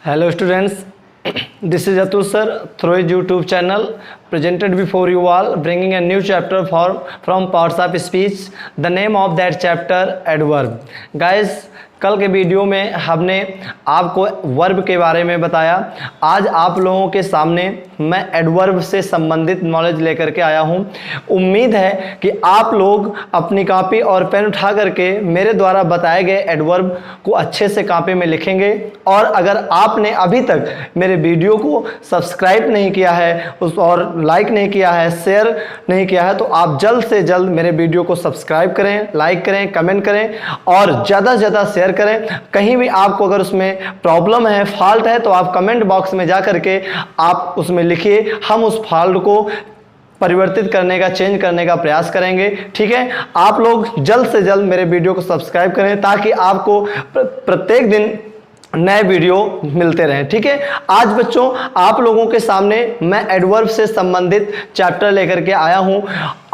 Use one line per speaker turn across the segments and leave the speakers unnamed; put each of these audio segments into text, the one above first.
Hello students, this is Atul sir through his YouTube channel presented before you all, bringing a new chapter from parts of speech. The name of that chapter adverb. Guys, कल के video में हमने आपको verb के बारे में बताया। आज आप लोगों के सामने मैं एडवर्ब से संबंधित नॉलेज लेकर के आया हूं। उम्मीद है कि आप लोग अपनी कॉपी और पेन उठा करके मेरे द्वारा बताए गए एडवर्ब को अच्छे से कॉपी में लिखेंगे। और अगर आपने अभी तक मेरे वीडियो को सब्सक्राइब नहीं किया है और लाइक नहीं किया है, शेयर नहीं किया है, तो आप जल्द से जल्द मेरे वीडियो को सब्सक्राइब करें, लाइक करें, कमेंट करें और ज़्यादा से ज़्यादा शेयर करें। कहीं भी आपको अगर उसमें प्रॉब्लम है, फॉल्ट है, तो आप कमेंट बॉक्स में जा करके आप उसमें लिखिए। हम उस फॉल्ट को परिवर्तित करने का, चेंज करने का प्रयास करेंगे। ठीक है, आप लोग जल्द से जल्द मेरे वीडियो को सब्सक्राइब करें ताकि आपको प्रत्येक दिन नए वीडियो मिलते रहें। ठीक है, आज बच्चों आप लोगों के सामने मैं एडवर्ब से संबंधित चैप्टर लेकर के आया हूं।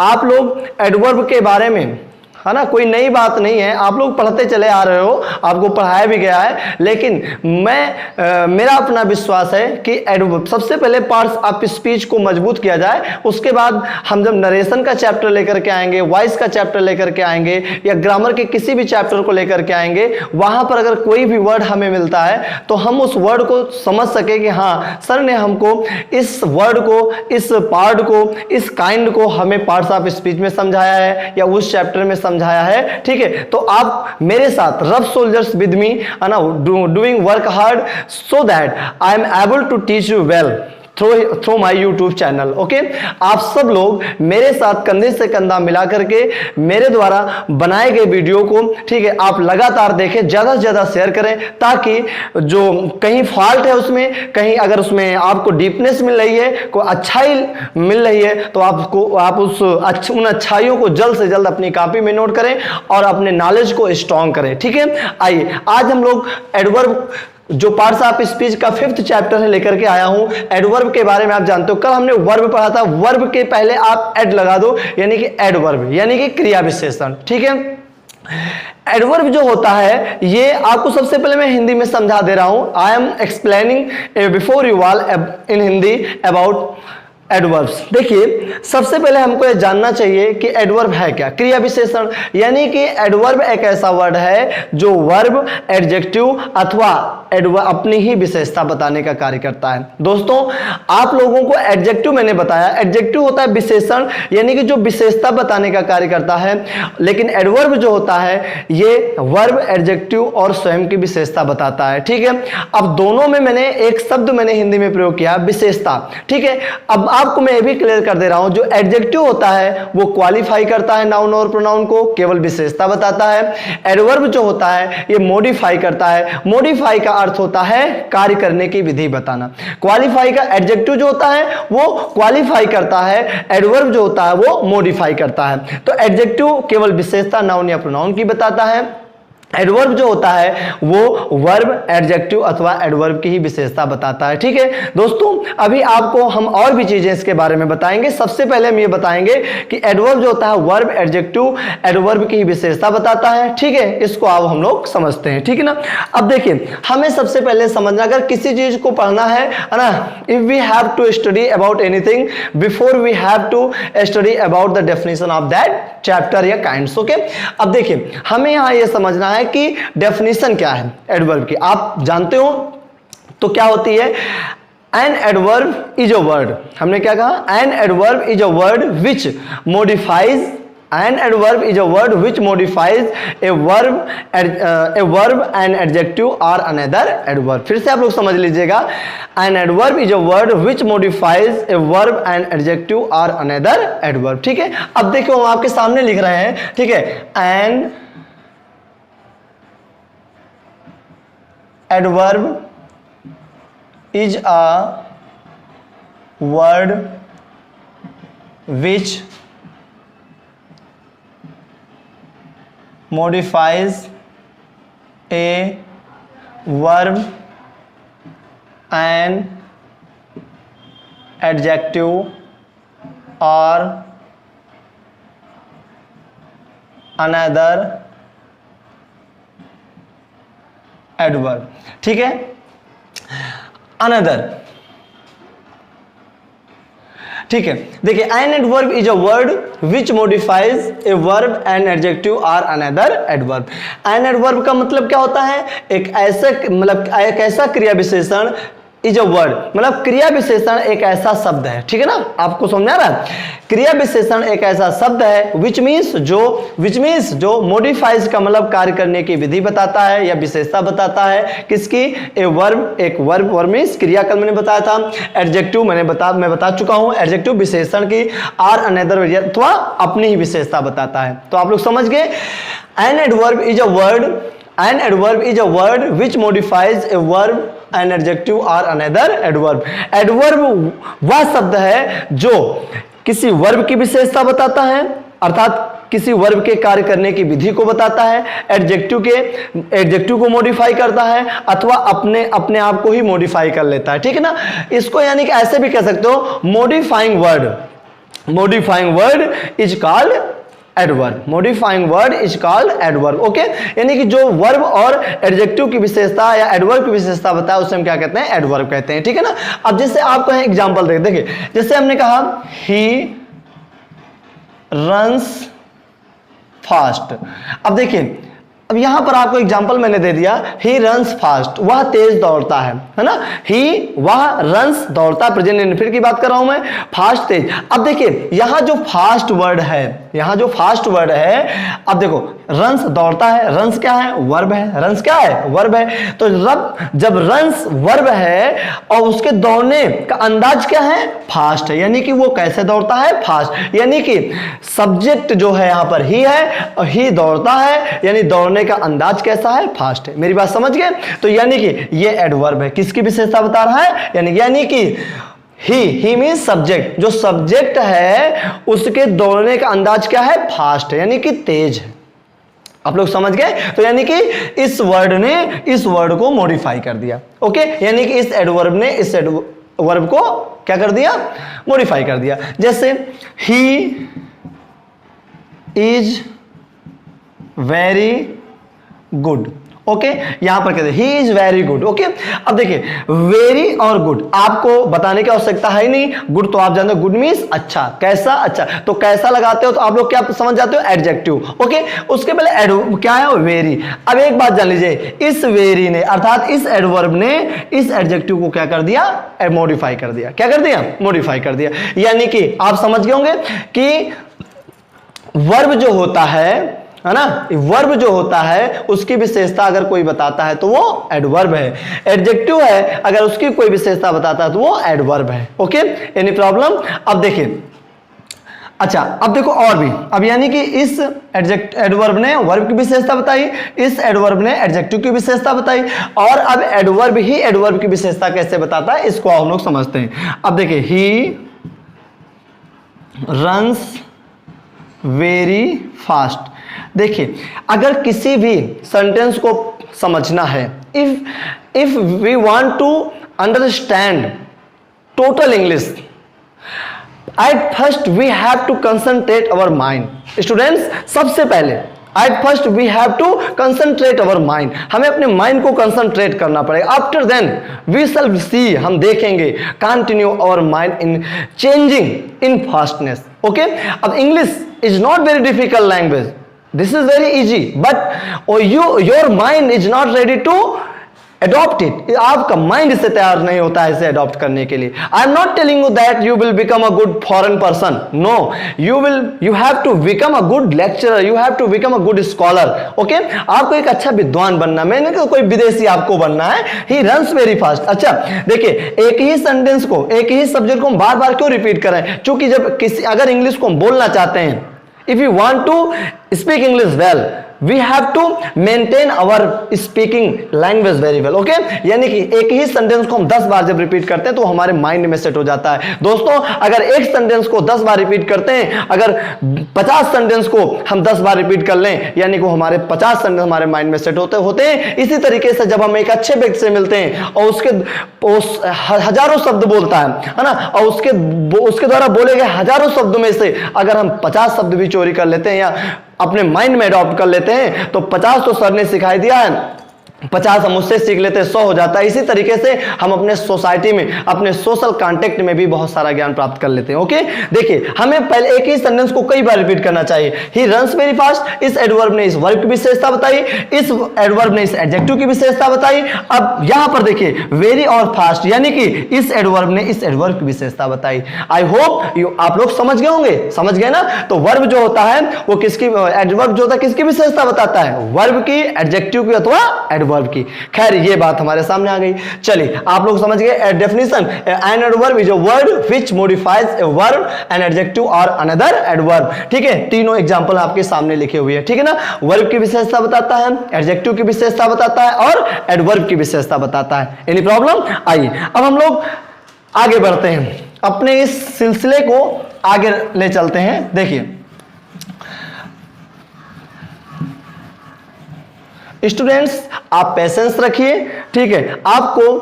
आप लोग एडवर्ब के बारे में, है ना, कोई नई बात नहीं है, आप लोग पढ़ते चले आ रहे हो, आपको पढ़ाया भी गया है। लेकिन मेरा अपना विश्वास है कि एडवर्ब सबसे पहले पार्ट्स ऑफ स्पीच को मजबूत किया जाए। उसके बाद हम जब नरेशन का चैप्टर लेकर के आएंगे, वॉइस का चैप्टर लेकर के आएंगे या ग्रामर के किसी भी चैप्टर को लेकर के आएंगे, वहां पर अगर कोई भी वर्ड हमें मिलता है तो हम उस वर्ड को समझ सके कि हाँ, सर ने हमको इस वर्ड को, इस पार्ट को, इस काइंड को हमें पार्ट्स ऑफ स्पीच में समझाया है या उस चैप्टर में समझाया है। ठीक है, तो आप मेरे साथ rough soldiers with me, doing work hard so that I am able to teach you well through my YouTube channel. Okay, आप सब लोग मेरे साथ कंधे से कंधा मिला करके मेरे द्वारा बनाए गए वीडियो को, ठीक है, आप लगातार देखें, ज्यादा से ज्यादा शेयर करें ताकि जो कहीं फॉल्ट है उसमें, कहीं अगर उसमें आपको डीपनेस मिल रही है, कोई अच्छाई मिल रही है, तो आप उन अच्छाइयों को जल्द से जल्द अपनी कॉपी में नोट करें और अपने नॉलेज को स्ट्रॉन्ग करें। ठीक है, आइए आज हम लोग एडवर्ब जो पार्ट्स ऑफ स्पीच का 5th चैप्टर है लेकर के आया हूं। एडवर्ब के बारे में आप जानते हो, कल हमने वर्ब पढ़ा था। वर्ब के पहले आप एड लगा दो, यानी कि एडवर्ब, यानी कि क्रिया विशेषण। ठीक है, एडवर्ब जो होता है ये आपको सबसे पहले मैं हिंदी में समझा दे रहा हूं। I am explaining before you all in Hindi about adverbs. देखिए, सबसे पहले हमको यह जानना चाहिए कि एडवर्ब है क्या। क्रिया विशेषण यानी कि एडवर्ब एक ऐसा वर्ड है जो वर्ब, एडजेक्टिव अथवा एडवर्ब अपनी ही विशेषता बताने का कार्य करता है। दोस्तों, आप लोगों को एडजेक्टिव मैंने बताया, एडजेक्टिव होता है विशेषण, यानी कि जो विशेषता बताने का कार्य करता है। लेकिन एडवर्ब जो होता है ये वर्ब, एडजेक्टिव और स्वयं की विशेषता बताता है। ठीक है, अब दोनों में मैंने एक शब्द मैंने हिंदी में प्रयोग किया, विशेषता। ठीक है, अब आपको मैं ये भी क्लियर कर दे रहा हूं, जो एडजेक्टिव होता है वो क्वालिफाई करता है नाउन और प्रोनाउन को, केवल विशेषता बताता है। एडवर्ब जो होता है ये मॉडिफाई करता है। मॉडिफाई का अर्थ होता है कार्य करने की विधि बताना। क्वालिफाई का, एडजेक्टिव जो होता है वो क्वालिफाई करता है, एडवर्ब जो होता है वो मॉडिफाई करता है। तो एडजेक्टिव केवल विशेषता नाउन या प्रोनाउन की बताता है, एडवर्ब जो होता है वो वर्ब, एडजेक्टिव अथवा एडवर्ब की ही विशेषता बताता है। ठीक है दोस्तों, अभी आपको हम और भी चीजें इसके बारे में बताएंगे। सबसे पहले हम ये बताएंगे कि एडवर्ब जो होता है वर्ब, एडजेक्टिव, एडवर्ब की ही विशेषता बताता है। ठीक है, इसको अब हम लोग समझते हैं। ठीक है ना, अब देखिए, हमें सबसे पहले समझना, अगर किसी चीज को पढ़ना है ना, if we have to study about anything before we have to study about the definition of that chapter या काइंड्स। ओके, अब देखिए, हमें यहां यह समझना है कि डेफिनेशन क्या है एडवर्ब की। आप जानते हो तो क्या होती है, N adverb is a word. हमने क्या कहा, N adverb is a word which modifies, an adverb is a word which modifies a verb, an adjective or another adverb। फिर से आप लोग समझ लीजिएगा, an adverb is a word which modifies a verb, an adjective or another adverb। ठीक है, अब देखो हम आपके सामने लिख रहे हैं। ठीक है, an adverb is a word which modifies a verb, an adjective or another adverb. ठीक है, अनदर, ठीक है। देखिए an adverb is a word which modifies a verb and adjective or another adverb. An adverb का मतलब क्या होता है? एक ऐसा क्रिया विशेषण इज अ वर्ड, मतलब क्रिया विशेषण एक ऐसा शब्द है, ठीक है ना, आपको समझ आ रहा है? क्रिया विशेषण एक ऐसा शब्द है विच मीन्स जो मॉडिफाइज का मतलब कार्य करने की विधि बताता है या विशेषता बताता है किसकी? ए वर्ब, एक वर्ब मीन्स क्रिया, कल मैंने बताया था। एडजेक्टिव मैं बता चुका हूं, एडजेक्टिव विशेषण की, आर अनदर अथवा अपनी ही विशेषता बताता है। तो आप लोग समझ गए, an adverb is a word, an adverb is a word which modifies a verb an adjective or another adverb. Adverb वह शब्द है जो किसी वर्ब की विशेषता बताता है, अर्थात किसी वर्ब के कार्य करने की विधि को बताता है, एडजेक्टिव को मॉडिफाई करता है, अथवा अपने आप को ही मॉडिफाई कर लेता है, ठीक है ना। इसको यानी कि ऐसे भी कह सकते हो, modifying word is called adverb, modifying word is called adverb, okay. यानी कि जो वर्ब और एडजेक्टिव की विशेषता या एडवर्ब की विशेषता बताया उसे हम क्या कहते हैं? एडवर्ब कहते हैं, ठीक है ना। अब जैसे आपको एग्जांपल देखिए, जैसे हमने कहा ही रन्स फास्ट। अब देखिए, अब यहां पर आपको एग्जांपल मैंने दे दिया, ही रन्स फास्ट, वह तेज दौड़ता है ना। वह रन्स दौड़ता, प्रेजेंट इनफिनिट की बात कर रहा हूं मैं, फास्ट तेज। अब देखिए यहां जो फास्ट वर्ड है, अब देखो रन्स दौड़ता है, रन्स क्या है? वर्ब है, रन्स क्या है? वर्ब है। तो जब रन्स वर्ब है और उसके दौड़ने का अंदाज क्या है? फास्ट है, यानी कि वो कैसे दौड़ता है? फास्ट। यानी कि सब्जेक्ट जो है यहां पर ही है और ही दौड़ता है, यानी दौड़ने का अंदाज कैसा है? फास्ट है। मेरी बात समझ गए? तो यानी कि ये एडवर्ब है, किसकी विशेषता बता रहा है? यानी कि ही मीन्स सब्जेक्ट, जो सब्जेक्ट है उसके दौड़ने का अंदाज क्या है? फास्ट है, यानी कि तेज है। आप लोग समझ गए? तो यानी कि इस वर्ड ने इस वर्ड को मॉडिफाई कर दिया, ओके। यानी कि इस एडवर्ब ने इस एडवर्ब को क्या कर दिया? मॉडिफाई कर दिया। जैसे he is very good, okay. यहां पर कहते हैं he is very good, okay. अब देखिए वेरी और गुड आपको बताने की आवश्यकता है ही नहीं, गुड तो आप जानते हो, गुड मीन्स अच्छा, कैसा? अच्छा। तो कैसा लगाते हो तो आप लोग क्या समझ जाते हो? Adjective, okay. उसके पहले क्या है? वेरी। अब एक बात जान लीजिए, इस वेरी ने अर्थात इस एडवर्ब ने इस एडजेक्टिव को क्या कर दिया? मॉडिफाई कर दिया। क्या कर दिया? मॉडिफाई कर दिया। यानी कि आप समझ गए होंगे कि वर्ब जो होता है ना, वर्ब जो होता है उसकी विशेषता अगर कोई बताता है तो वो एडवर्ब है, एडजेक्टिव है अगर उसकी कोई विशेषता बताता है तो वो एडवर्ब है, ओके। Any problem? अब देखिए, अच्छा अब देखो और भी, अब यानी कि इस एडवर्ब ने वर्ब की विशेषता बताई, इस एडवर्ब ने एडजेक्टिव की विशेषता बताई, और अब एडवर्ब ही एडवर्ब की विशेषता कैसे बताता है इसको हम लोग समझते हैं। अब देखिए ही रन्स वेरी फास्ट। देखिए अगर किसी भी सेंटेंस को समझना है, if we want to understand total English, at first we have to concentrate our mind. Students सबसे पहले at first we have to concentrate our mind, हमें अपने माइंड को कंसंट्रेट करना पड़ेगा। After then we shall see, हम देखेंगे continue our mind in changing in fastness, okay. अब English is not very difficult language, this is very easy, but your mind is not ready to adopt it. आपका mind इससे तैयार नहीं होता है इसे अडॉप्ट करने के लिए। I am not telling you that you will become a good foreign person, no, you have to become a good lecturer, you have to become a good scholar, okay. आपको एक अच्छा विद्वान बनना, मैंने कहा कोई विदेशी आपको बनना है। He runs very fast. अच्छा देखिए, एक ही सेंटेंस को, एक ही सब्जेक्ट को हम बार बार क्यों रिपीट करें? क्योंकि जब किसी अगर इंग्लिश को हम बोलना चाहते हैं, if you want to speak English well, we have to maintain our speaking language very well, okay। यानी कि एक ही सेंटेंस को हम 10 बार जब रिपीट करते हैं तो हमारे माइंड में सेट हो जाता है। दोस्तों अगर एक सेंटेंस को 10 बार रिपीट करते हैं, अगर 50 सेंटेंस को हम 10 बार रिपीट कर लें, यानी कि हमारे 50 सेंटेंस हमारे माइंड में सेट होते हैं। इसी तरीके से जब हम एक अच्छे व्यक्ति से मिलते हैं और उसके हजारों शब्द बोलता है ना, और उसके द्वारा बोले गए हजारों शब्दों में से अगर हम 50 शब्द भी चोरी कर लेते हैं या अपने माइंड में अडॉप्ट कर लेते हैं, तो 50 तो सर ने सिखाई दिया है, 50 हम उससे सीख लेते हैं 100 हो जाता है। इसी तरीके से हम अपने सोसाइटी में, अपने सोशल कांटेक्ट में भी बहुत सारा ज्ञान प्राप्त कर लेते हैं। ओके, देखिए हमें पहले एक ही सेंटेंस को कई बार रिपीट करना चाहिए। ही रन्स वेरी फास्ट, इस एडवर्ब ने इस वर्ब की विशेषता बताई, इस एडवर्ब ने इस एडजेक्टिव की विशेषता बताई। अब यहां पर देखिए वेरी और फास्ट, यानी कि इस एडवर्ब ने इस एडवर्ब की विशेषता बताई। आई होप आप लोग समझ गए होंगे, समझ गए ना। तो वर्ब जो होता है वो किसकी, एडवर्ब जो होता है किसकी विशेषता बताता है, वर्ब की, एडजेक्टिव की अथवा एडवर्ब की। खैर ये बात हमारे सामने आ गई। चलिए आप लोग समझ गए definition. N adverb is a word which modifies a verb, an adjective और अनदर एडवर्ब। ठीक है, तीनों एग्जांपल आपके सामने लिखे हुए हैं। ठीक है ना, वर्ब की विशेषता बताता है, एडजेक्टिव की विशेषता बताता है और एडवर्ब की विशेषता बताता है। Any problem? आइए अब हम लोग आगे बढ़ते हैं, अपने इस सिलसिले को आगे ले चलते हैं। देखिए स्टूडेंट्स आप पेशेंस रखिए, ठीक है, आपको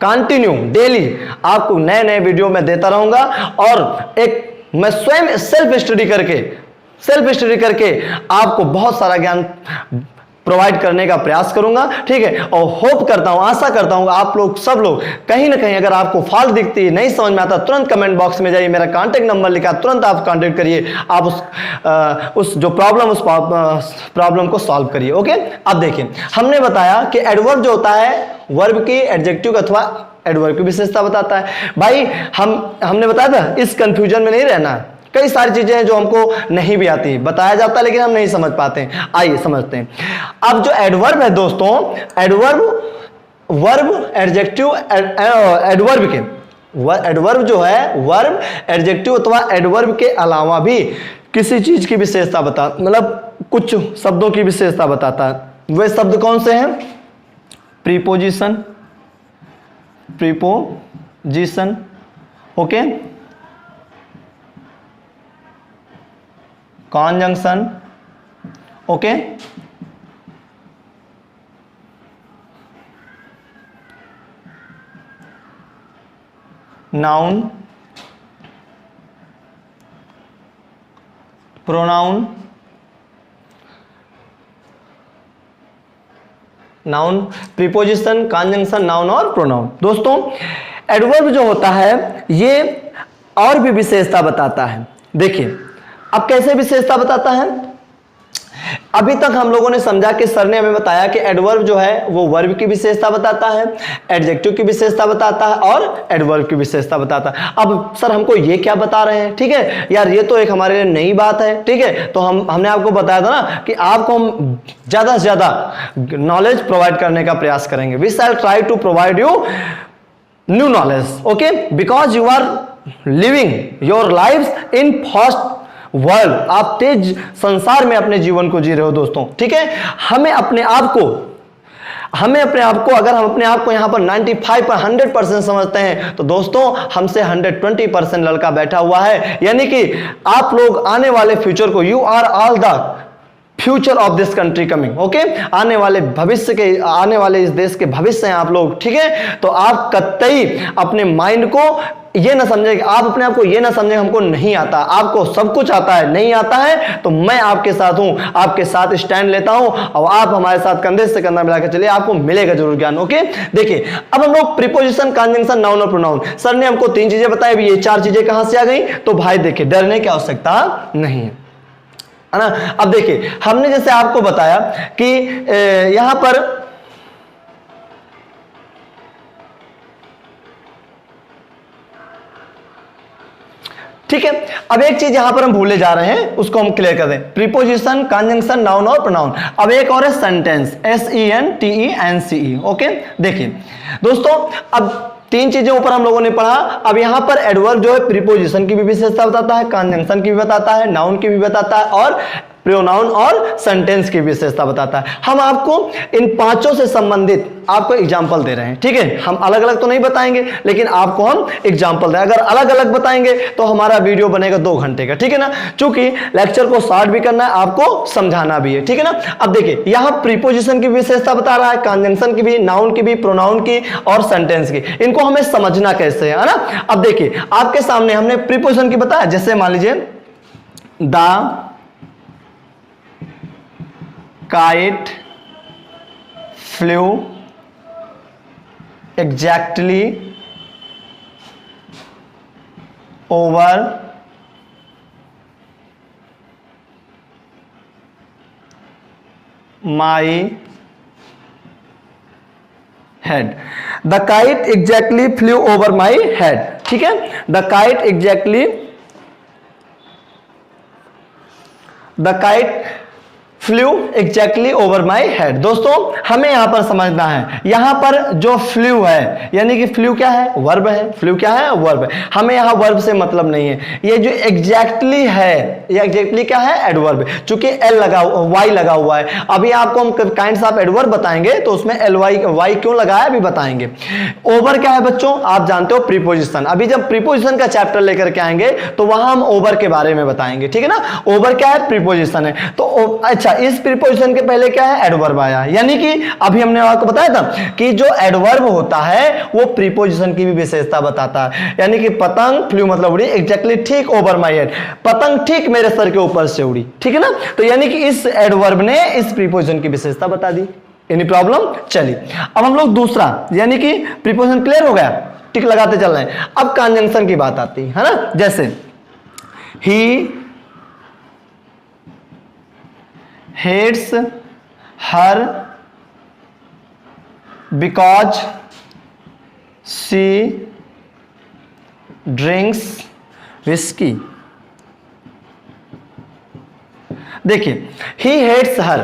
कंटिन्यू डेली आपको नए नए वीडियो में देता रहूंगा और एक मैं स्वयं सेल्फ स्टडी करके आपको बहुत सारा ज्ञान प्रोवाइड करने का प्रयास करूंगा। ठीक है, और होप करता हूं, आशा करता हूं आप लोग सब लोग कहीं ना कहीं अगर आपको फॉल्ट दिखती है, नहीं समझ में आता, तुरंत कमेंट बॉक्स में जाइए, मेरा कांटेक्ट नंबर लिखा, तुरंत आप कांटेक्ट करिए, आप उस जो प्रॉब्लम, उस प्रॉब्लम को सॉल्व करिए। ओके, अब देखिए हमने बताया कि एडवर्ब जो होता है वर्ब की, एडजेक्टिव अथवा एडवर्ब की विशेषता बताता है। भाई हमने बताया था इस कंफ्यूजन में नहीं रहना है, कई सारी चीजें हैं जो हमको नहीं भी आती, बताया जाता है लेकिन हम नहीं समझ पाते हैं। आइए समझते हैं। अब जो एडवर्ब है दोस्तों, एडवर्ब, वर्ब, एडजेक्टिव, एडवर्ब के, एडवर्ब जो है वर्ब, एडजेक्टिव अथवा एडवर्ब के अलावा भी किसी चीज की विशेषता बता, मतलब कुछ शब्दों की विशेषता बताता है। वे शब्द कौन से हैं? Preposition, preposition, okay, conjunction, okay, noun, pronoun, noun, preposition, conjunction, noun और प्रोनाउन। दोस्तों एडवर्ब जो होता है ये और भी विशेषता बताता है। देखिए अब कैसे विशेषता बताता है? अभी तक हम लोगों ने समझा कि सर ने हमें बताया कि एडवर्ब जो है वो वर्ब की विशेषता बताता है, एडजेक्टिव की विशेषता बताता है और एडवर्ब की विशेषता बताता है। अब सर हमको ये क्या बता रहे हैं? ठीक है यार, ये तो एक हमारे लिए नई बात है। ठीक है, तो हमने आपको बताया था ना कि आपको हम ज्यादा से ज्यादा नॉलेज प्रोवाइड करने का प्रयास करेंगे। We shall try to provide you new knowledge, okay, because you are living your life in fast world. आप तेज संसार में अपने जीवन को जी रहे हो दोस्तों। ठीक है, हमें अपने आप को अगर हम अपने आप को यहां पर 95 पर 100% समझते हैं तो दोस्तों हमसे 120% लड़का बैठा हुआ है। यानी कि आप लोग आने वाले फ्यूचर को, you are all the future of this country coming, okay, आने वाले भविष्य के, आने वाले इस देश के भविष्य हैं आप लोग। ठीक है, तो आप कतई अपने माइंड को ये ना समझे, आप अपने आप को ये ना समझे हमको नहीं आता, आपको सब कुछ आता है। नहीं आता है तो मैं आपके साथ हूं, आपके साथ स्टैंड लेता हूं और आप हमारे साथ कंधे से कंधा मिलाकर चलिए, आपको मिलेगा जरूर ज्ञान। ओके, देखिए अब हम लोग प्रीपोजिशन, कॉन्जंक्शन, नाउन और प्रोनाउन, सर ने हमको 3 चीजें बताई, ये 4 चीजें कहां से आ गई? तो भाई देखिए डरने की आवश्यकता नहीं है ना। अब देखिए हमने जैसे आपको बताया कि यहां पर ठीक है, अब एक चीज यहां पर हम भूले जा रहे हैं, उसको हम क्लियर कर दें। प्रीपोजिशन, कॉन्जंक्शन, नाउन और प्रोनाउन। अब एक और है सेंटेंस, SENTENCE, ओके। देखिए दोस्तों अब 3 चीजें ऊपर हम लोगों ने पढ़ा। अब यहां पर एडवर्ब जो है प्रीपोजिशन की भी विशेषता बताता है, कॉन्जंक्शन की भी बताता है, नाउन की भी बताता है और प्रोनाउन और सेंटेंस की विशेषता बताता है। हम आपको इन 5 से संबंधित आपको एग्जाम्पल दे रहे हैं। ठीक है, हम अलग अलग तो नहीं बताएंगे लेकिन आपको हम एग्जाम्पल दें। अगर अलग अलग बताएंगे तो हमारा वीडियो बनेगा 2 घंटे का। ठीक है ना, चूंकि लेक्चर को शॉर्ट भी करना है, आपको समझाना भी है। ठीक है ना, अब देखिए यहां प्रीपोजिशन की विशेषता बता रहा है, कॉन्जंक्शन की भी, नाउन की भी, प्रोनाउन की और सेंटेंस की। इनको हमें समझना कैसे है ना। अब देखिए आपके सामने हमने प्रीपोजिशन की बताया, जैसे मान लीजिए the kite flu exactly over my head. The kite exactly flu over my head. ठीक है, the kite flu exactly over my head. दोस्तों हमें यहां पर समझना है, यहां पर जो फ्लू है यानी कि फ्लू क्या है, वर्ब है। फ्लू क्या है, वर्ब है। हमें यहां वर्ब से मतलब नहीं है। ये जो एग्जैक्टली है, ये एग्जैक्टली क्या है, एडवर्ब। चूंकि एल लगा वाई लगा हुआ है, अभी आपको हम काइंड्स ऑफ एडवर्ब बताएंगे तो उसमें एल वाई क्यों लगाया अभी बताएंगे। ओवर क्या है बच्चों, आप जानते हो प्रीपोजिशन। अभी जब प्रीपोजिशन का चैप्टर लेकर के आएंगे तो वहां हम ओवर के बारे में बताएंगे। ठीक है ना, ओवर क्या है, प्रीपोजिशन है। तो अच्छा, इस प्रीपोजिशन के पहले क्या है, एडवर्ब आया। यानी कि अभी हमने आपको बताया था कि जो एडवर्ब होता है वो प्रीपोजिशन की भी विशेषता बताता है। यानी कि पतंग, फ्लू मतलब उड़ी, एग्जैक्टली ठीक ओवर माय हेड, पतंग ठीक मेरे सर के ऊपर से उड़ी। ठीक है ना, तो यानी कि इस एडवर्ब ने इस प्रीपोजिशन की विशेषता बता दी। Any problem? चलिए अब हम लोग दूसरा, यानी कि प्रीपोजिशन क्लियर हो गया, टिक लगाते चल रहे हैं। अब कंजंक्शन की बात आती है ना, जैसे ही hates her because she drinks whiskey। देखिए, he hates her,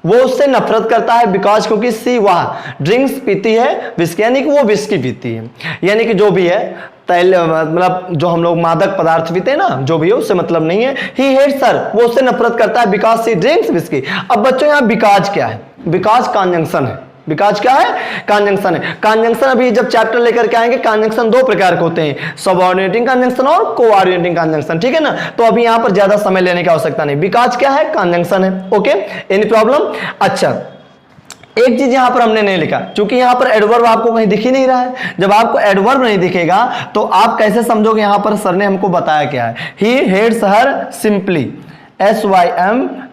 वो उससे नफरत करता है, बिकॉज क्योंकि सी वह ड्रिंक्स पीती है, विस्की यानी कि वो विस्की पीती है। यानी कि जो भी है तैल, मतलब जो हम लोग मादक पदार्थ पीते हैं ना, जो भी है उससे मतलब नहीं है। ही हेट्स हर, वो उससे नफरत करता है, बिकॉज सी ड्रिंक्स विस्की। अब बच्चों यहाँ बिकॉज क्या है, बिकॉज कंजंक्शन है। बिकॉज क्या है, कंजंक्शन है। कंजंक्शन अभी जब चैप्टर लेकर के आएंगे, कंजंक्शन दो प्रकार के होते हैं, सबऑर्डिनेटिंग कंजंक्शन और कोऑर्डिनेटिंग कंजंक्शन। ठीक है ना, तो अभी यहां पर ज्यादा समय लेने की आवश्यकता नहीं। बिकॉज क्या है, कंजंक्शन है। Okay, any problem? अच्छा, एक चीज यहां पर हमने नहीं लिखा, क्योंकि यहां पर एडवर्ब आपको कहीं दिख ही नहीं रहा है। जब आपको एडवर्ब नहीं दिखेगा तो आप कैसे समझोगे यहां पर सर ने हमको बताया क्या है। He hates her simply,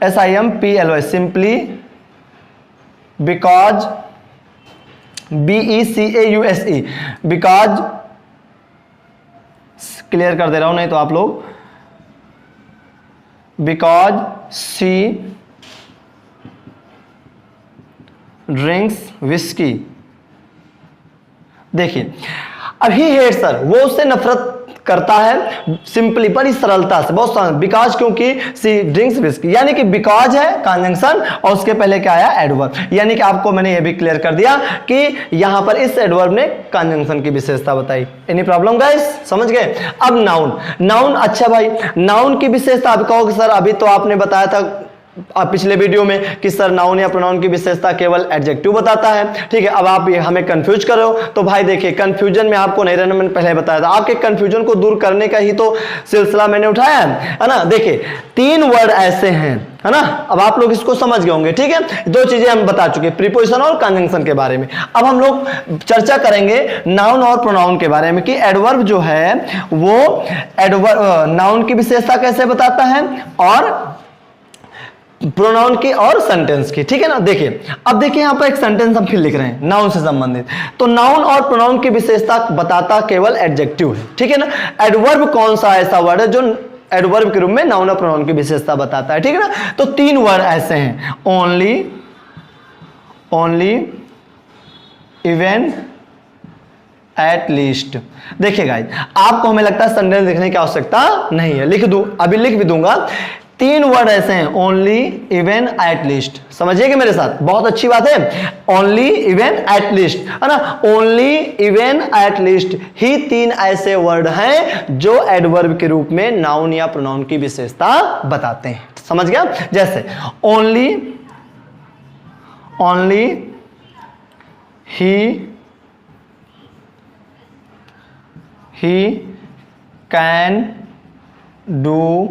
SIMPLY, simply because, BECAUSE, because, clear कर दे रहा हूं नहीं तो आप लोग, बिकॉज सी ड्रिंक्स विस्की। देखिए, अब ही हेट्स हर, वो उससे नफरत करता है, सिंपली बड़ी सरलता से, बहुत सरल, बिकॉज क्योंकि सी ड्रिंक्स विस्की। यानी कि बिकॉज है कंजंक्शन और उसके पहले क्या आया, एडवर्ब। यानी कि आपको मैंने ये भी क्लियर कर दिया कि यहां पर इस एडवर्ब ने कंजंक्शन की विशेषता बताई। एनी प्रॉब्लम गाइस, समझ गए? अब नाउन, नाउन, अच्छा भाई नाउन की विशेषता आप कहोगे सर अभी तो आपने बताया था पिछले वीडियो में कि सर नाउन या प्रोनाउन की विशेषता केवल एडजेक्टिव बताता है। ठीक है, अब आप ये हमें कंफ्यूज कर रहे हो, तो भाई देखिए कंफ्यूजन में आपको नहीं रहना, मैंने पहले बताया था। आपके कंफ्यूजन को दूर करने का ही तो सिलसिला मैंने उठाया है ना। देखिए, तीन वर्ड ऐसे हैं, है ना, अब आप लोग इसको समझ गए होंगे। ठीक है, दो चीजें हम बता चुके, प्रीपोजिशन और कंजंक्शन के बारे में। अब हम लोग चर्चा करेंगे नाउन और प्रोनाउन के बारे में कि एडवर्ब जो है वो एडवर्ब नाउन की विशेषता कैसे बताता है और प्रोनाउन की और सेंटेंस की। ठीक है ना, देखिए अब देखिए यहां पर एक सेंटेंस हम फिर लिख रहे हैं नाउन से संबंधित। तो नाउन और प्रोनाउन की विशेषता बताता केवल एडजेक्टिव है। ठीक है ना, एडवर्ब कौन सा ऐसा वर्ड है जो एडवर्ब के रूप में नाउन और प्रोनाउन की विशेषता बताता है। ठीक है ना, तो तीन वर्ड ऐसे हैं, only, only, even, at least. देखिए गाइस, आपको हमें लगता है सेंटेंस लिखने की आवश्यकता नहीं है, लिख दूं, अभी लिख भी दूंगा। तीन वर्ड ऐसे हैं, ओनली, इवन, एट लीस्ट। समझिएगा मेरे साथ, बहुत अच्छी बात है। ओनली, इवन, एट लीस्ट, है ना, ओनली, इवन, एट लीस्ट ही तीन ऐसे वर्ड हैं जो एडवर्ब के रूप में नाउन या प्रोनाउन की विशेषता बताते हैं। समझ गया? जैसे only, only, he can do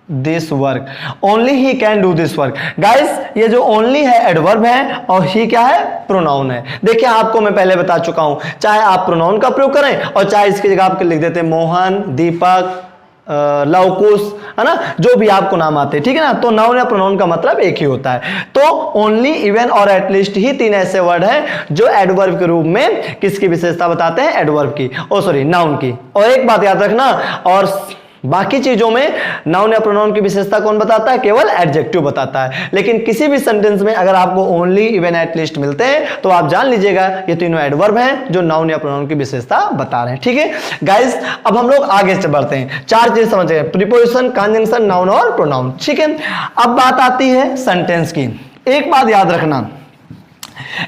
this work, only he can do this work. Guys, ये जो ओनली है एडवर्ब है और ही क्या है, प्रोनाउन है। देखिए आपको मैं पहले बता चुका हूं, चाहे आप प्रोनाउन का प्रयोग करें और चाहे इसकी जगह आप लिख देते मोहन, दीपक, लवकुश, है ना, जो भी आपको नाम आते हैं, ठीक है ना। तो नाउन या प्रोनाउन का मतलब एक ही होता है। तो ओनली, इवन और एटलीस्ट ही 3 ऐसे वर्ड हैं जो एडवर्ब के रूप में किसकी विशेषता बताते हैं, एडवर्ब की, सॉरी नाउन की। और एक बात याद रखना, और बाकी चीजों में नाउन या प्रोनाउन की विशेषता कौन बताता है, केवल एडजेक्टिव बताता है। लेकिन किसी भी सेंटेंस में अगर आपको ओनली, इवन, एटलीस्ट मिलते हैं तो आप जान लीजिएगा ये तीनों एडवर्ब हैं जो नाउन या प्रोनाउन की विशेषता बता रहे हैं, ठीक है गाइस। अब हम लोग आगे से बढ़ते हैं, 4 चीज समझ गए, प्रीपोजिशन, कंजंक्शन, नाउन और प्रोनाउन, ठीक है। अब बात आती है सेंटेंस की। एक बात याद रखना,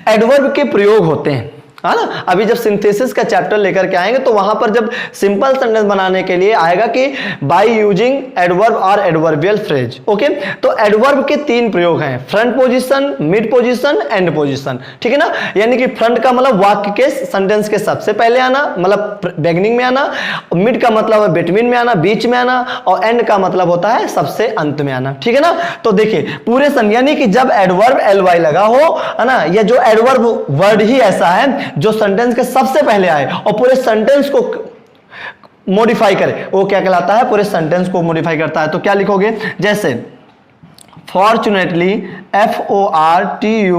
एडवर्ब के प्रयोग होते हैं, है ना। अभी जब सिंथेसिस का चैप्टर लेकर के आएंगे तो वहां पर जब सिंपल सेंटेंस बनाने के लिए आएगा कि बाय यूजिंग एडवर्ब और एडवर्बियल फ्रेज, ओके। तो एडवर्ब के 3 प्रयोग हैं, front position, mid position, and position, ठीक है ना। यानी कि फ्रंट का मतलब वाक्य के, सेंटेंस के सबसे पहले आना, मतलब बिगिनिंग में आना, मिड का मतलब है बिटवीन में आना, बीच में आना, और एंड का मतलब होता है सबसे अंत में आना, ठीक है ना। तो देखिए पूरे यानी कि जब एडवर्ब ly लगा हो, है ना, यह जो एडवर्ब वर्ड ही ऐसा है जो सेंटेंस के सबसे पहले आए और पूरे सेंटेंस को मॉडिफाई करे, वो क्या कहलाता है, पूरे सेंटेंस को मॉडिफाई करता है। तो क्या लिखोगे, जैसे fortunately, FORTUNATLY,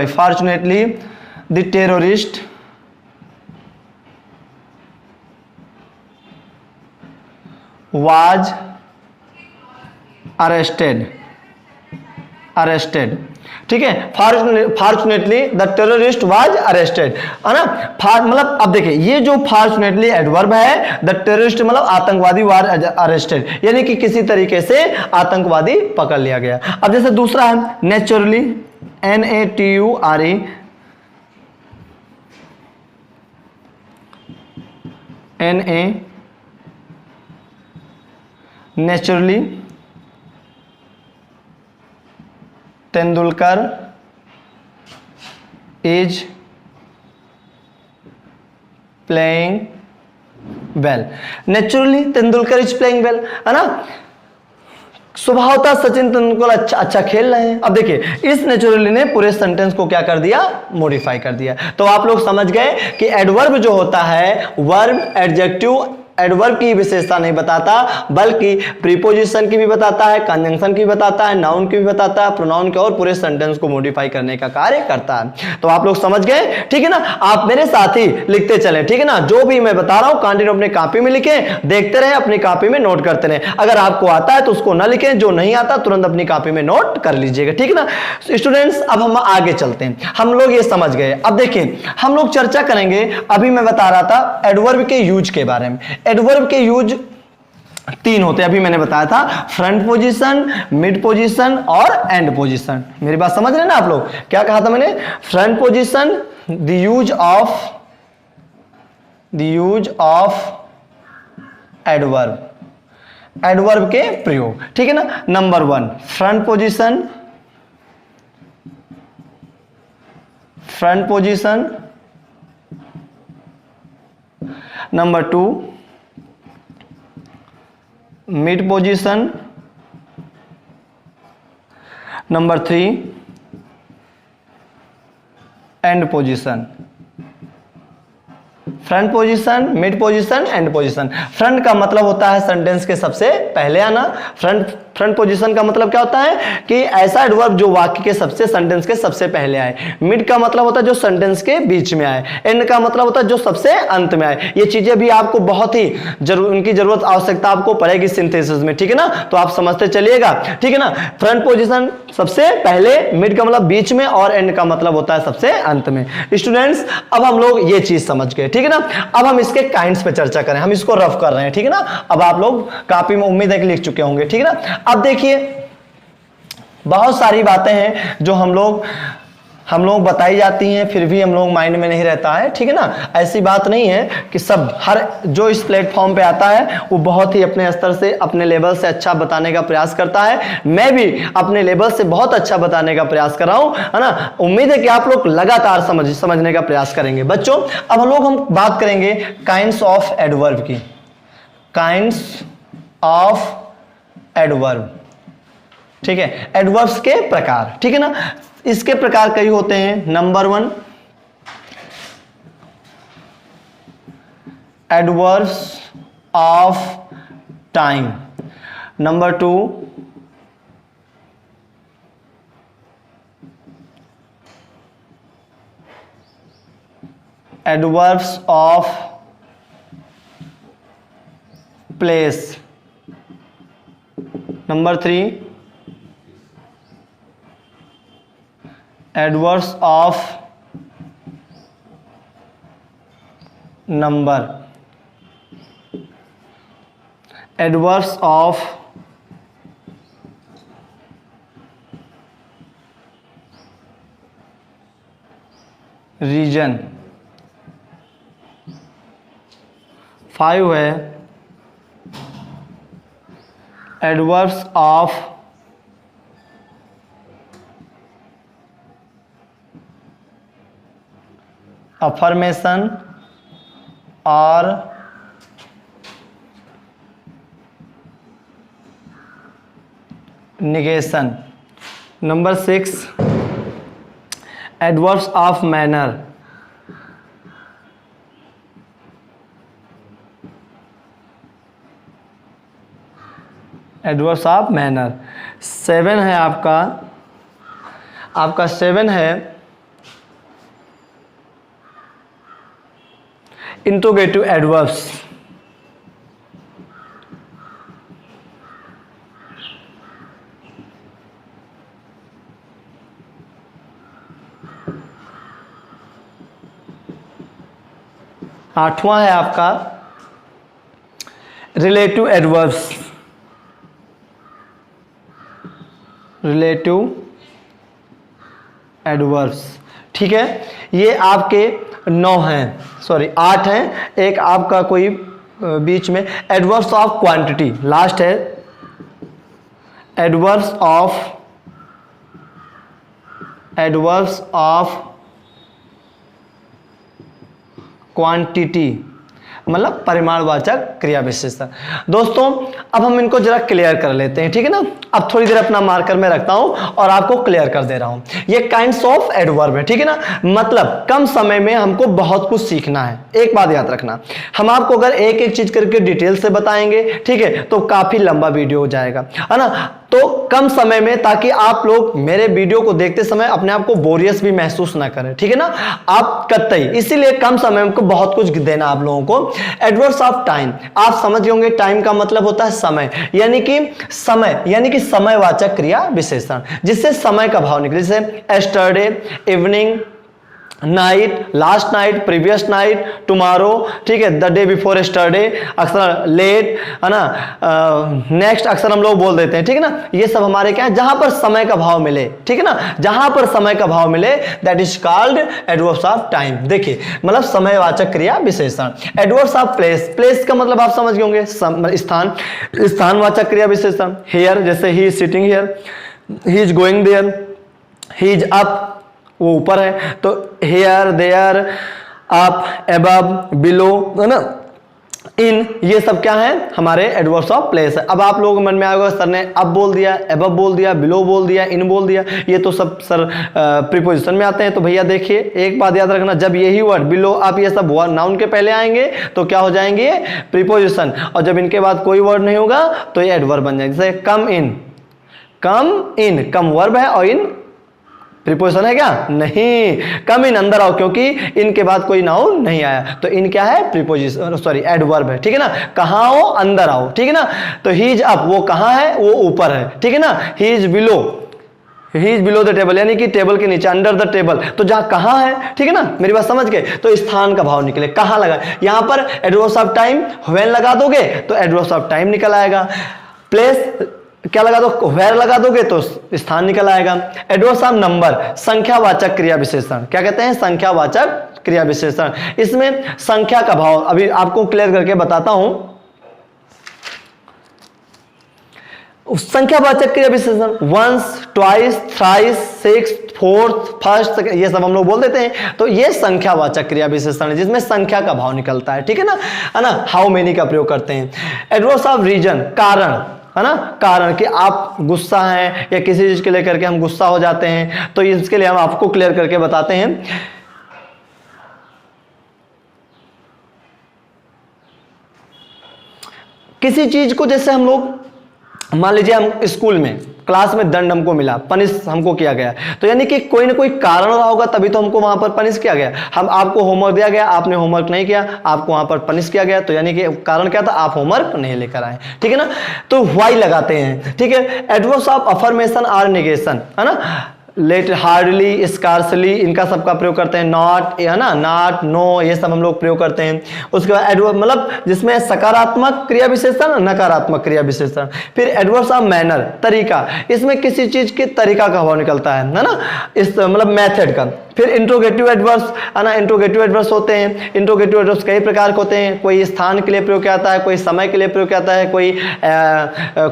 fortunately the terrorist was arrested, ठीक है। Fortunately the terrorist was arrested, है ना। मतलब अब देखिए ये जो फॉर्चुनेटली एडवर्ब है, द टेररिस्ट मतलब आतंकवादी वाज अरेस्टेड, यानी कि किसी तरीके से आतंकवादी पकड़ लिया गया। अब जैसे दूसरा है naturally, NATURE, naturally Tendulkar is playing well, naturally Tendulkar is playing well, है ना। स्वभावतः सचिन तेंदुलकर अच्छा खेल रहे हैं। अब देखिए इस नेचुरली ने पूरे सेंटेंस को क्या कर दिया, मॉडिफाई कर दिया। तो आप लोग समझ गए कि एडवर्ब जो होता है, वर्ब, एडजेक्टिव, एडवर्ब की विशेषता नहीं बताता, बल्कि प्रीपोजिशन की भी बताता है, कंजंक्शन की भी बताता है, नाउन की भी बताता है, प्रोनाउन के, और पूरे सेंटेंस को मॉडिफाई करने का कार्य करता है। तो आप लोग समझ गए, ठीक है ना। आप मेरे साथ ही लिखते चलें, ठीक है ना। जो भी मैं बता रहा हूं कंटिन्यू अपनी कॉपी में लिखें, देखते रहे, अपनी कॉपी में नोट करते रहे। अगर आपको आता है तो उसको ना लिखें, जो नहीं आता तुरंत अपनी कॉपी में नोट कर लीजिएगा, ठीक है ना स्टूडेंट्स। अब हम आगे चलते हैं, हम लोग ये समझ गए। अब देखिए हम लोग चर्चा करेंगे, अभी मैं बता रहा था एडवर्ब के यूज के बारे में। एडवर्ब के यूज 3 होते हैं, अभी मैंने बताया था, फ्रंट पोजीशन, मिड पोजीशन और एंड पोजीशन। मेरी बात समझ रहे हैं ना आप लोग, क्या कहा था मैंने, front position, the use of adverb, adverb के प्रयोग, ठीक है ना। Number 1 front position, number 2 mid position, number 3 and position. Front position, mid position, and position. Front का मतलब होता है सेंटेंस के सबसे पहले आना। फ्रंट पोजीशन का मतलब क्या होता है कि ऐसा एडवर्ब जो वाक्य के सबसे, सेंटेंस के सबसे पहले आए। मिड का मतलब होता है जो सेंटेंस के बीच में आए। एंड का मतलब होता है जो सबसे अंत में आए। ये चीजें भी आपको बहुत ही उनकी जरूरत, आवश्यकता आपको पड़ेगी सिंथेसिस में, ठीक है ना। तो आप समझते चलिएगा, ठीक है ना। फ्रंट पोजीशन सबसे पहले, मिड का मतलब बीच में, और एंड का मतलब होता है सबसे अंत में। स्टूडेंट्स अब हम लोग ये चीज समझ गए, ठीक है ना। अब हम इसके काइंड्स पे चर्चा करें, हम इसको रफ कर रहे हैं, ठीक है ना। अब आप लोग कॉपी में उम्मीद है कि लिख चुके होंगे, ठीक है ना। अब देखिए बहुत सारी बातें हैं जो हम लोग बताई जाती हैं, फिर भी हम लोग माइंड में नहीं रहता है, ठीक है ना। ऐसी बात नहीं है कि सब, हर जो इस प्लेटफॉर्म पे आता है वो बहुत ही अपने स्तर से, अपने लेवल से अच्छा बताने का प्रयास करता है। मैं भी अपने लेवल से बहुत अच्छा बताने का प्रयास कर रहा हूं, है ना। उम्मीद है कि आप लोग लगातार समझने का प्रयास करेंगे। बच्चों अब हम बात करेंगे काइंड्स ऑफ एडवर्ब की, काइंड्स ऑफ एडवर्ब, ठीक है। एडवर्ब्स के प्रकार, ठीक है ना। इसके प्रकार कई होते हैं। Number 1 adverbs of time. Number 2, adverbs of place. Number 3, adverbs of number. Adverbs of reason. 5 है एडवर्ब्स ऑफ अफर्मेशन और negation. Number 6, adverbs of manner. Adverbs of manner. 7 है आपका 7 है इंट्रोगेटिव एडवर्ब्स। आठवां है आपका रिलेटिव एडवर्ब्स। रिलेटिव एडवर्ब्स, ठीक है। ये आपके 9 हैं, सॉरी 8 हैं। एक आपका कोई बीच में एडवर्ब्स ऑफ क्वांटिटी, लास्ट है एडवर्ब्स ऑफ क्वांटिटी, मतलब परिमाणवाचक क्रिया विशेषण। दोस्तों अब हम इनको जरा क्लियर कर लेते हैं, ठीक है ना। अब थोड़ी देर अपना मार्कर में रखता हूं और आपको क्लियर कर दे रहा हूं। ये काइंड्स ऑफ एडवर्ब है, ठीक है ना। मतलब कम समय में हमको बहुत कुछ सीखना है। एक बात याद रखना, हम आपको अगर एक एक चीज करके डिटेल से बताएंगे, ठीक है, तो काफी लंबा वीडियो हो जाएगा, है ना। तो कम समय में, ताकि आप लोग मेरे वीडियो को देखते समय अपने आप को बोरियस भी महसूस ना करें, ठीक है ना। आप कतई, इसीलिए कम समय में बहुत कुछ देना आप लोगों को। एडवर्ब्स ऑफ टाइम, आप समझ होंगे, टाइम का मतलब होता है समय, यानी कि समयवाचक क्रिया विशेषण, जिससे समय का भाव निकले। जैसे yesterday, evening, night, last night, previous night, tomorrow, ठीक है, द डे बिफोर एस्टरडे, अक्सर लेट, है ना, नेक्स्ट अक्सर हम लोग बोल देते हैं, ठीक है ना। ये सब हमारे क्या है, जहां पर समय का भाव मिले, ठीक है ना, जहां पर समय का भाव मिले, that is called adverbs of time. देखिए, मतलब समयवाचक क्रिया विशेषण। एडवर्ब्स ऑफ प्लेस, प्लेस का मतलब आप समझ गए होंगे, स्थान, स्थानवाचक क्रिया विशेषण। हियर, जैसे he is sitting here, he is going there, he is up, वो ऊपर है, तो here, there, up, above, below, है ना, इन, ये सब क्या है, हमारे एडवर्ब्स ऑफ प्लेस है। अब आप लोगों के मन में आएगा, सर ने अप बोल दिया, एबव बोल दिया, बिलो बोल दिया, इन बोल दिया, ये तो सब सर प्रीपोजिशन में आते हैं। तो भैया देखिए, एक बात याद रखना, जब यही वर्ड बिलो, अप, ये सब नाउन के पहले आएंगे तो क्या हो जाएंगे, ये प्रीपोजिशन, और जब इनके बाद कोई वर्ड नहीं होगा तो ये एडवर्ब बन जाएगा। जैसे कम इन, कम वर्ब है और इन प्रीपोजिशन है क्या, नहीं। कम इन, अंदर आओ, क्योंकि इनके बाद कोई नाउन नहीं आया, तो इन क्या है, प्रीपोजिशन, सॉरी एडवर्ब है, ठीक है ना। कहां हो, अंदर आओ, ठीक है ना। तो ही इज अप, वो कहां है, वो ऊपर है, ठीक है ना। He is below the table, यानी कि टेबल के नीचे, अंडर द टेबल, तो जहां कहां है, ठीक है ना, मेरी बात समझ गए। तो स्थान का भाव निकले, कहां लगा, यहां पर एडवर्ब्स ऑफ टाइम व्हेन लगा दोगे तो एडवर्ब्स ऑफ टाइम निकल आएगा। प्लेस क्या लगा दो, वेयर लगा दोगे तो स्थान निकल आएगा। एडवर्ब्स ऑफ नंबर, संख्यावाचक क्रिया विशेषण, क्या कहते हैं, संख्यावाचक क्रिया विशेषण। इसमें संख्या का भाव अभी आपको क्लियर करके बताता हूं। संख्यावाचक क्रिया विशेषण, once, twice, thrice, six, fourth, first, ये सब हम लोग बोल देते हैं। तो ये संख्यावाचक क्रिया विशेषण है, जिसमें संख्या का भाव निकलता है, ठीक है ना, हाउ मेनी का प्रयोग करते हैं। एडवर्ब्स ऑफ रीजन, कारण, है ना, कारण कि आप गुस्सा हैं या किसी चीज के लेकर के हम गुस्सा हो जाते हैं, तो इसके लिए हम आपको क्लियर करके बताते हैं। किसी चीज को, जैसे हम लोग मान लीजिए हम स्कूल में क्लास में दंड हमको मिला, पनिश हमको किया गया, तो यानी कि कोई ना कोई कारण रहा होगा तभी तो हमको वहां पर पनिश किया गया। हम आपको होमवर्क दिया गया, आपने होमवर्क नहीं किया, आपको वहां पर पनिश किया गया, तो यानी कि कारण क्या था, आप होमवर्क नहीं लेकर आए, ठीक है ना। तो व्हाई लगाते हैं, ठीक है। Adverbs of affirmation or negation, है ना, लेट, हार्डली, स्कार्सली, इनका सबका प्रयोग करते हैं। नॉट, है ना, नॉट, नो, ये सब हम लोग प्रयोग करते हैं। उसके बाद एडवर्ब मतलब जिसमें सकारात्मक क्रिया विशेषण, नकारात्मक क्रिया विशेषण। फिर एडवर्ब्स ऑफ मैनर, तरीका, इसमें किसी चीज के तरीका का भाव निकलता है ना, इस मतलब मेथड का। फिर इंट्रोगेटिव एडवर्ब्स, है ना, इंट्रोगेटिव एडवर्ब्स होते हैं। इंट्रोगेटिव एडवर्ब्स कई प्रकार के होते हैं, कोई स्थान के लिए प्रयोग किया जाता है, कोई समय के लिए प्रयोग किया जाता है, कोई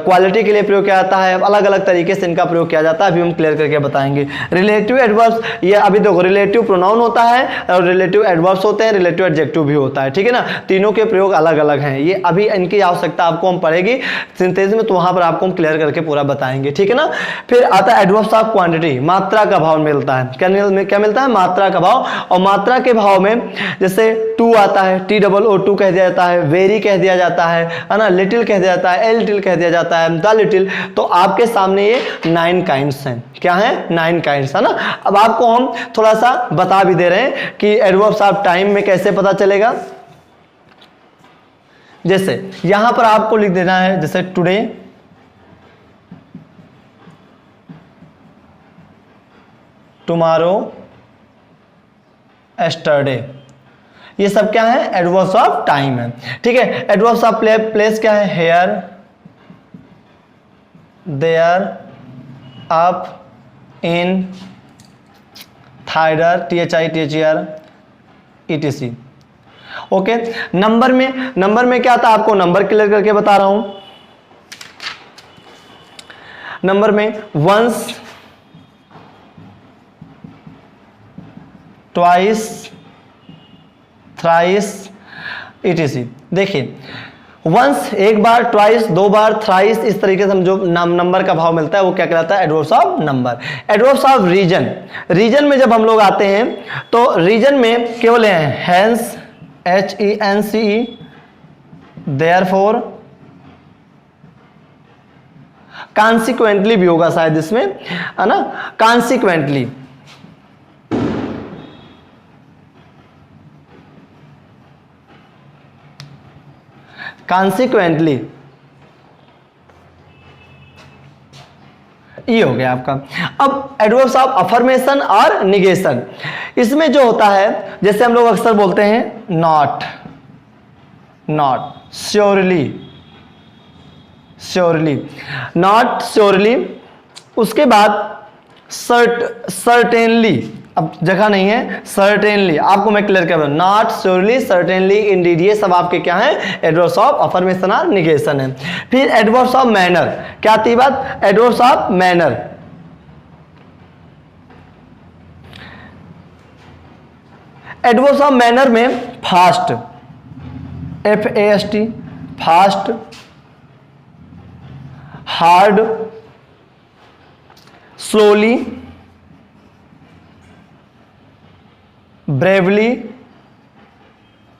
क्वालिटी के लिए प्रयोग किया जाता है, अलग अलग तरीके से इनका प्रयोग किया जाता है, अभी हम क्लियर करके बताएंगे। रिलेटिव एडवर्ब्स, ये अभी देखो, रिलेटिव प्रोनाउन होता है और रिलेटिव एडवर्ब्स होते हैं, रिलेटिव एडजेक्टिव भी होता है, ठीक है ना, तीनों के प्रयोग अलग अलग हैं। ये अभी इनकी आवश्यकता आपको हम पड़ेगी सिंथेसिस में, तो वहां पर आपको हम क्लियर करके पूरा बताएंगे, ठीक है ना। फिर आता है एडवर्ब्स ऑफ क्वांटिटी, मात्रा का भाव मिलता है, क्या मिलता है, मात्रा का भाव। और मात्रा के भाव में जैसे टू आता है, TOO कह दिया जाता है, वेरी कह दिया जाता है ना, लिटिल कह दिया जाता है, ए लिटिल कह दिया जाता है, द लिटिल। तो आपके सामने ये 9 काइंड्स हैं, क्या है, 9 काइंड्स, है ना। अब आपको हम थोड़ा सा बता भी दे रहे हैं कि एडवर्ब्स ऑफ टाइम में कैसे पता चलेगा। जैसे यहां पर आपको लिख देना है, जैसे टुडे, टुमारो, एस्टरडे, ये सब क्या है, एडवर्ब्स ऑफ टाइम है, ठीक है। एडवर्ब्स ऑफ प्लेस क्या है, here, there, up, in, thither, THI, THER, ETC, okay. Number में क्या था, आपको नंबर क्लियर करके बता रहा हूं। नंबर में वंस, ट्वाइस, थ्राइस, ETC। देखिए, वंस एक बार, ट्वाइस दो बार, थ्राइस, इस तरीके से हम जो नंबर का भाव मिलता है वो क्या कहलाता है, adverbs of number. Adverbs of reason, reason में जब हम लोग आते हैं तो रीजन में केवल है हैंस, HENCE, देयरफॉर, कॉन्सिक्वेंटली भी होगा शायद इसमें, है ना, कॉन्सिक्वेंटली, कॉन्सिक्वेंटली, ये हो गया आपका। अब एडवर्ब्स ऑफ अफर्मेशन और निगेशन, इसमें जो होता है, जैसे हम लोग अक्सर बोलते हैं not, not, surely, surely, not, surely. उसके बाद सर्टेनली, अब जगह नहीं है, सर्टेनली, आपको मैं क्लियर कर रहा हूं, नॉट, श्योरली, सर्टेनली, इंडीड, ये सब आपके क्या है, एडवर्ब्स ऑफ अफर्मेशन और निगेशन है। फिर एडवर्ब्स ऑफ मैनर, क्या आती बात, adverbs of manner. Adverbs of manner में fast, FAST, fast, hard, slowly, bravely,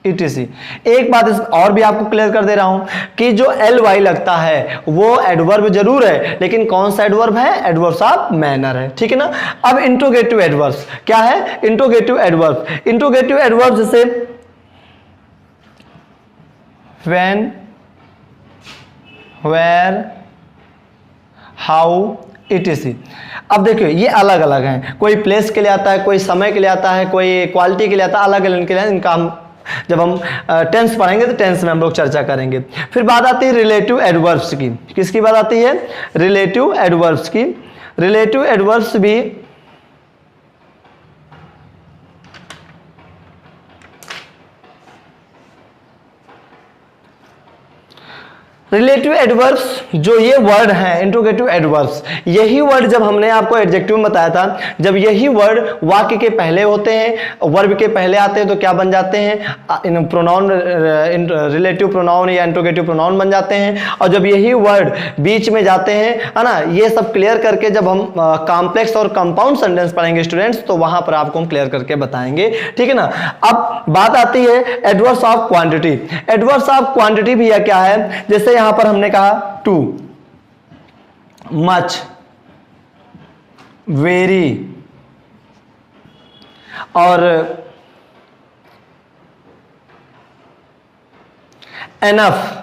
ETC। एक बात इस और भी आपको क्लियर कर दे रहा हूं कि जो LY लगता है वो एडवर्ब जरूर है, लेकिन कौन सा एडवर्ब है, एडवर्ब्स ऑफ मैनर है, ठीक है ना। अब इंट्रोगेटिव एडवर्ब्स क्या है, इंट्रोगेटिव एडवर्ब, इंट्रोगेटिव एडवर्ब जैसे व्हेन, वेयर, हाउ, ETC। अब देखिए ये अलग अलग हैं, कोई प्लेस के लिए आता है, कोई समय के लिए आता है, कोई क्वालिटी के लिए आता है, अलग अलग के लिए। इनका हम जब हम टेंस पढ़ेंगे तो टेंस में हम लोग चर्चा करेंगे। फिर बात आती है रिलेटिव एडवर्ब्स की, किसकी बात आती है, रिलेटिव एडवर्ब्स की। रिलेटिव एडवर्ब्स भी रिलेटिव एडवर्ब्स जो ये वर्ड है इंट्रोगेटिव एडवर्ब्स, यही वर्ड जब हमने आपको एडजेक्टिव में बताया था, जब यही वर्ड वाक्य के पहले होते हैं, वर्ब के पहले आते हैं तो क्या बन जाते हैं, प्रोनाउन, रिलेटिव प्रोनाउन या इंट्रोगेटिव प्रोनाउन बन जाते हैं। और जब यही वर्ड बीच में जाते हैं, है ना, ये सब क्लियर करके जब हम कॉम्प्लेक्स और कंपाउंड सेंटेंस पढ़ेंगे स्टूडेंट्स, तो वहां पर आपको हम क्लियर करके बताएंगे, ठीक है ना। अब बात आती है adverbs of quantity. Adverbs of quantity भी क्या है, जैसे यहां पर हमने कहा टू, मच, वेरी, और enough,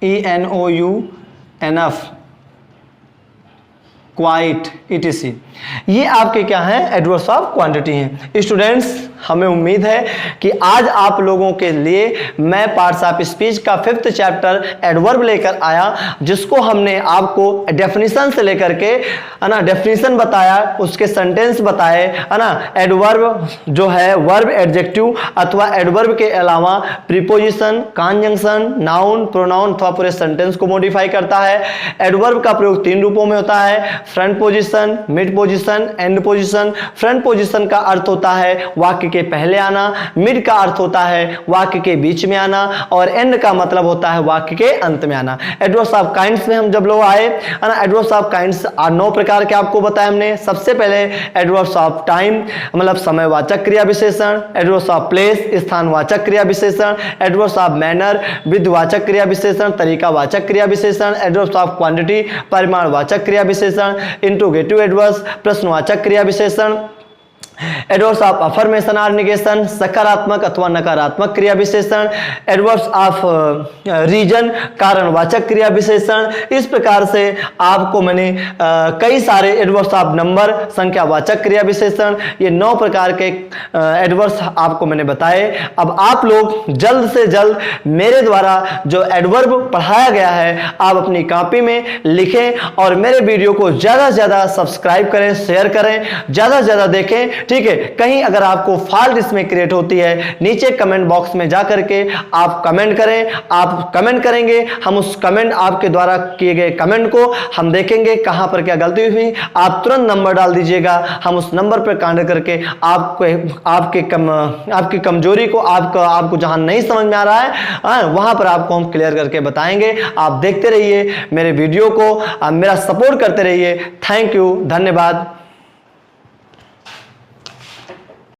ENOU, enough, quite, etc. ये आपके क्या हैं, एडवर्ब्स ऑफ क्वांटिटी हैं। स्टूडेंट्स, हमें उम्मीद है कि आज आप लोगों के लिए मैं पार्ट्स ऑफ स्पीच का 5th चैप्टर एडवर्ब लेकर आया, जिसको हमने आपको डेफिनेशन से लेकर के, है ना, डेफिनेशन बताया, उसके सेंटेंस बताए, है ना। एडवर्ब जो है वर्ब, एडजेक्टिव अथवा एडवर्ब के अलावा प्रीपोजिशन, कॉन्जंक्शन, नाउन, प्रोनाउन अथवा पूरे सेंटेंस को मॉडिफाई करता है। एडवर्ब का प्रयोग 3 रूपों में होता है, front position, mid position, and position. Front position का अर्थ होता है वाक्य के पहले आना, मिड का अर्थ होता है वाक्य के बीच में आना, और एंड का मतलब होता है वाक्य के अंत में आना। एडवर्ब्स ऑफ काइंड्स में हम जब लोग आए, है ना, एडवर्ब्स ऑफ काइंड्स 9 प्रकार के आपको बताया हमने। सबसे पहले एडवर्ब्स ऑफ टाइम, मतलब समयवाचक क्रिया विशेषण। एडवर्ब्स ऑफ प्लेस, स्थानवाचक क्रिया विशेषण। एडवर्ब्स ऑफ मैनर, विधिवाचक क्रिया विशेषण, तरीकावाचक क्रिया विशेषण। एडवर्ब्स ऑफ क्वांटिटी, परिमाणवाचक क्रिया विशेषण। इंट्रोगेटिव एडवर्ब्स, प्रश्नवाचक क्रिया विशेषण। एडवर्ब्स ऑफ अफर्मेशन और निगेशन, सकारात्मक अथवा नकारात्मक क्रिया विशेषण। एडवर्ब्स ऑफ रीजन, कारणवाचक क्रिया विशेषण। इस प्रकार से आपको मैंने कई सारे एडवर्ब्स ऑफ नंबर, संख्यावाचक क्रिया विशेषण, ये 9 प्रकार के एडवर्ब्स आपको मैंने बताए। अब आप लोग जल्द से जल्द मेरे द्वारा जो एडवर्ब पढ़ाया गया है आप अपनी कॉपी में लिखें, और मेरे वीडियो को ज़्यादा से ज़्यादा सब्सक्राइब करें, शेयर करें, ज़्यादा से ज़्यादा देखें, ठीक है। कहीं अगर आपको फॉल्ट इसमें क्रिएट होती है, नीचे कमेंट बॉक्स में जा करके आप कमेंट करें। आप कमेंट करेंगे, हम उस कमेंट, आपके द्वारा किए गए कमेंट को हम देखेंगे कहां पर क्या गलती हुई। आप तुरंत नंबर डाल दीजिएगा, हम उस नंबर पर कांटेक्ट करके आपकी कमजोरी को, आपको जहां नहीं समझ में आ रहा है वहां पर आपको हम क्लियर करके बताएंगे। आप देखते रहिए मेरे वीडियो को, आप मेरा सपोर्ट करते रहिए। थैंक यू, धन्यवाद।